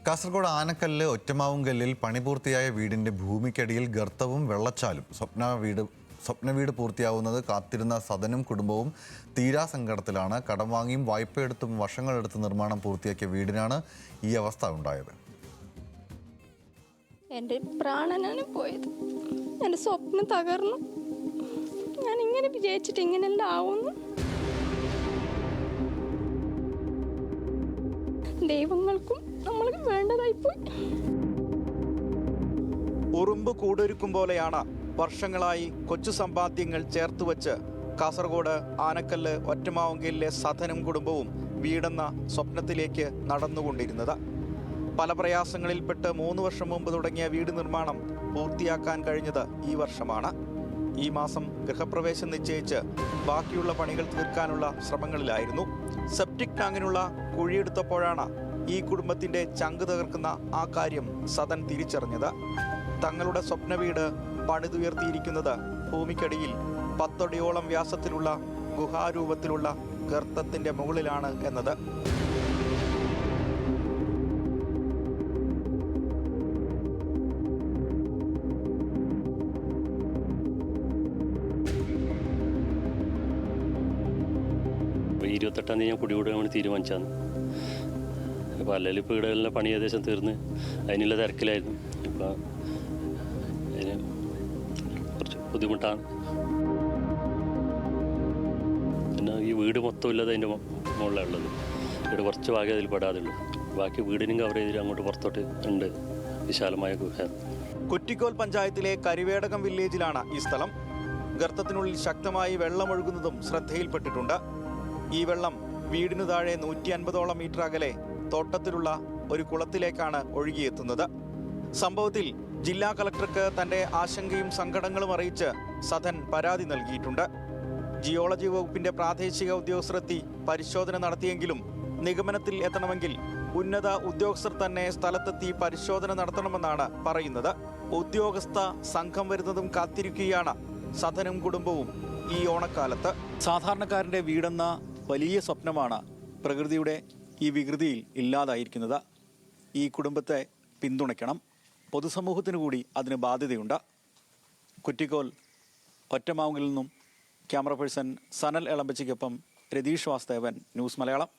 കാസർഗോഡ് ആനക്കല്ല് ഒറ്റമാവുങ്കല്ലിൽ പണി പൂർത്തിയായ വീടിന്റെ ഭൂമിക്കടിയിൽ ഗർത്തവും വെള്ളച്ചാലും. സ്വപ്ന വീട് പൂർത്തിയാവുന്നത് കാത്തിരുന്ന സദനും കുടുംബവും തീരാസങ്കടത്തിലാണ്. കടം വാങ്ങിയും വായ്പയെടുത്തും വർഷങ്ങളെടുത്ത് നിർമ്മാണം പൂർത്തിയാക്കിയ വീടിനാണ് ഈ അവസ്ഥ ഉണ്ടായത്. എൻ്റെ പ്രാണനാണ് പോയത്. എൻ്റെ സ്വപ്നം തകർന്നു. ഞാൻ ഇങ്ങനെ വിജയിച്ചിട്ട് ഇങ്ങനെല്ലാം ആവുന്നു. ദൈവങ്ങൾക്കും നമ്മൾക്ക് വേണ്ടതായിപ്പോയി. ഉറുമ്പ് കൂടൊരുക്കും പോലെയാണ് വർഷങ്ങളായി കൊച്ചു സമ്പാദ്യങ്ങൾ ചേർത്തുവച്ച് കാസർഗോഡ് ആനക്കല്ല് ഒറ്റമാവുങ്കലിലെ സധനും കുടുംബവും വീടെന്ന സ്വപ്നത്തിലേക്ക് നടന്നുകൊണ്ടിരുന്നത്. പല പ്രയാസങ്ങളിൽപ്പെട്ട് 3 വർഷം മുമ്പ് തുടങ്ങിയ വീട് നിർമ്മാണം പൂർത്തിയാക്കാൻ കഴിഞ്ഞത് ഈ വർഷമാണ്. ഈ മാസം ഗൃഹപ്രവേശം നിശ്ചയിച്ച് ബാക്കിയുള്ള പണികൾ തീർക്കാനുള്ള ശ്രമങ്ങളിലായിരുന്നു. സെപ്റ്റിക് ടാങ്കിനുള്ള കുഴിയെടുത്തപ്പോഴാണ് ഈ കുടുംബത്തിന്റെ ചങ്ക് തകർക്കുന്ന ആ കാര്യം സദൻ തിരിച്ചറിഞ്ഞത്. തങ്ങളുടെ സ്വപ്ന വീട് പണിതുയർത്തിയിരിക്കുന്നത് ഭൂമിക്കടിയിൽ 10 അടിയോളം വ്യാസത്തിലുള്ള ഗുഹാരൂപത്തിലുള്ള ഗർത്തത്തിന്റെ മുകളിലാണ് എന്നത്. അപ്പോൾ 28-ാം തീയതി ഞാൻ കുടികൂടാൻ വേണ്ടി തീരുമാനിച്ചാണ്. അപ്പോൾ അല്ലെങ്കിൽ ഇപ്പോൾ ഇവിടെ പണി ഏകദേശം തീർന്ന് അതിനുള്ള തിരക്കിലായിരുന്നു. ഇപ്പോൾ അതിന് കുറച്ച് ബുദ്ധിമുട്ടാണ്. പിന്നെ ഈ വീട് മൊത്തം ഇല്ലാതെ അതിൻ്റെ മുകളിലാണ് ഉള്ളത്. ഇവിടെ കുറച്ച് ഭാഗം അതിൽ പെടാതുള്ളൂ. ബാക്കി വീടിനും കവർ ചെയ്തിട്ട് അങ്ങോട്ട് പുറത്തോട്ട് ഉണ്ട് വിശാലമായ ഗുഹ. കുറ്റിക്കോൽ പഞ്ചായത്തിലെ കരിവേടകം വില്ലേജിലാണ് ഈ സ്ഥലം. ഗർത്തത്തിനുള്ളിൽ ശക്തമായി വെള്ളമൊഴുകുന്നതും ശ്രദ്ധയിൽപ്പെട്ടിട്ടുണ്ട്. ഈ വെള്ളം വീടിനു താഴെ 150ഓളം മീറ്റർ അകലെ തോട്ടത്തിലുള്ള ഒരു കുളത്തിലേക്കാണ് ഒഴുകിയെത്തുന്നത്. സംഭവത്തിൽ ജില്ലാ കളക്ടർക്ക് തന്റെ ആശങ്കയും സങ്കടങ്ങളും അറിയിച്ച് സദൻ പരാതി നൽകിയിട്ടുണ്ട്. ജിയോളജി വകുപ്പിന്റെ പ്രാദേശിക ഉദ്യോഗസ്ഥരെത്തി പരിശോധന നടത്തിയെങ്കിലും നിഗമനത്തിൽ എത്തണമെങ്കിൽ ഉന്നത ഉദ്യോഗസ്ഥർ തന്നെ സ്ഥലത്തെത്തി പരിശോധന നടത്തണമെന്നാണ് പറയുന്നത്. ഉദ്യോഗസ്ഥ സംഘം വരുന്നതും കാത്തിരിക്കുകയാണ് സദനും കുടുംബവും ഈ ഓണക്കാലത്ത്. സാധാരണക്കാരന്റെ വീടെന്ന വലിയ സ്വപ്നമാണ് പ്രകൃതിയുടെ ഈ വികൃതിയിൽ ഇല്ലാതായിരിക്കുന്നത്. ഈ കുടുംബത്തെ പിന്തുണയ്ക്കണം. പൊതുസമൂഹത്തിന് കൂടി അതിന് ബാധ്യതയുണ്ട്. കുറ്റിക്കോൽ ഒറ്റമാവുങ്കലിൽ നിന്നും camera person Sanal എളമ്പച്ചിക്കൊപ്പം Ratheesh Vasthavan, news Malayalam.